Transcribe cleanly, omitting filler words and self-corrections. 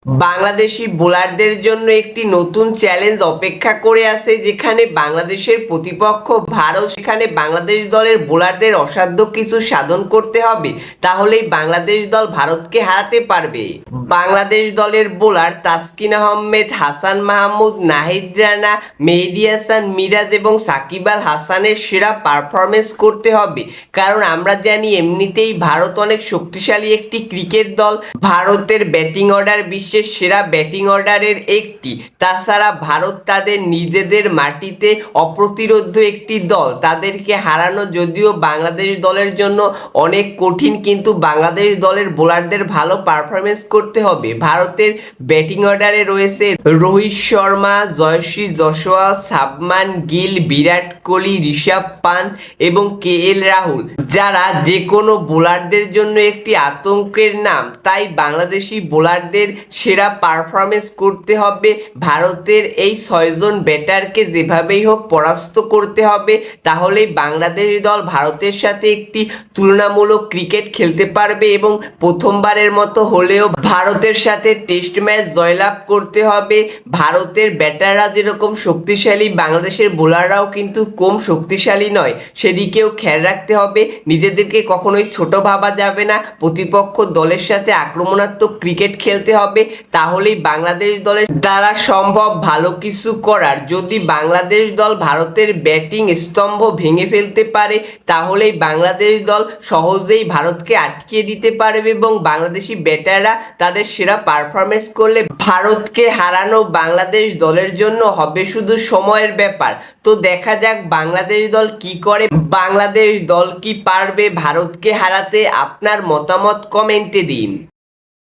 বাংলাদেশি বোলারদের জন্য একটি নতুন চ্যালেঞ্জ অপেক্ষা করে আছে, যেখানে বাংলাদেশের প্রতিপক্ষ ভারত। সেখানে বাংলাদেশ দলের বোলারদের অসাধ্য কিছু সাধন করতে হবে, তাহলেই বাংলাদেশ দল ভারতকে হারাতে পারবে। বাংলাদেশ দলের বোলার তাসকিন আহমেদ, হাসান মাহমুদ, নাহিদ রানা, মেহেদী হাসান মিরাজ এবং সাকিব আল হাসানের সেরা পারফরমেন্স করতে হবে, কারণ আমরা জানি এমনিতেই ভারত অনেক শক্তিশালী একটি ক্রিকেট দল। ভারতের ব্যাটিং অর্ডার বিশ্বের সেরা ব্যাটিং অর্ডারের একটি। তাছাড়া ভারত তাদের নিজেদের মাটিতে অপ্রতিরোধ্য একটি দল। তাদেরকে হারানো যদিও বাংলাদেশ দলের জন্য অনেক কঠিন, কিন্তু বাংলাদেশ দলের বোলারদের ভালো পারফরমেন্স করতে হবে। ভারতের ব্যাটিং অর্ডারে রয়েছে রোহিত শর্মা, জয়শ্রী জয়সওয়াল, শাবমান গিল, বিরাট কোহলি, ঋষভ পান্থ এবং KL রাহুল, যারা যে কোনো বোলারদের জন্য একটি আতঙ্কের নাম। তাই বাংলাদেশি বোলারদের সেরা পারফরমেন্স করতে হবে। ভারতের এই 6 জন ব্যাটারকে যেভাবেই হোক পরাস্ত করতে হবে, তাহলেই বাংলাদেশ দল ভারতের সাথে একটি তুলনামূলক ক্রিকেট খেলতে পারবে এবং প্রথমবারের মতো হলেও ভারতের সাথে টেস্ট ম্যাচ জয়লাভ করতে হবে। ভারতের ব্যাটাররা যেরকম শক্তিশালী, বাংলাদেশের বোলাররাও কিন্তু কম শক্তিশালী নয়, সেদিকেও খেয়াল রাখতে হবে। নিজেদেরকে কখনোই ছোট ভাবা যাবে না। প্রতিপক্ষ দলের সাথে আক্রমণাত্মক ক্রিকেট খেলতে হবে, তাহলেই বাংলাদেশ দলের দ্বারা সম্ভব ভালো কিছু করার। যদি বাংলাদেশ দল ভারতের ব্যাটিং স্তম্ভ ভেঙে ফেলতে পারে, তাহলেই বাংলাদেশ দল সহজেই ভারতকে আটকিয়ে দিতে পারবে এবং বাংলাদেশি ব্যাটাররা তাদের সেরা পারফরমেন্স করলে ভারতকে হারানো বাংলাদেশ দলের জন্য হবে শুধু সময়ের ব্যাপার। তো দেখা যাক বাংলাদেশ দল কি করে। বাংলাদেশ দল কি পারবে ভারতকে হারাতে? আপনার মতামত কমেন্টে দিন।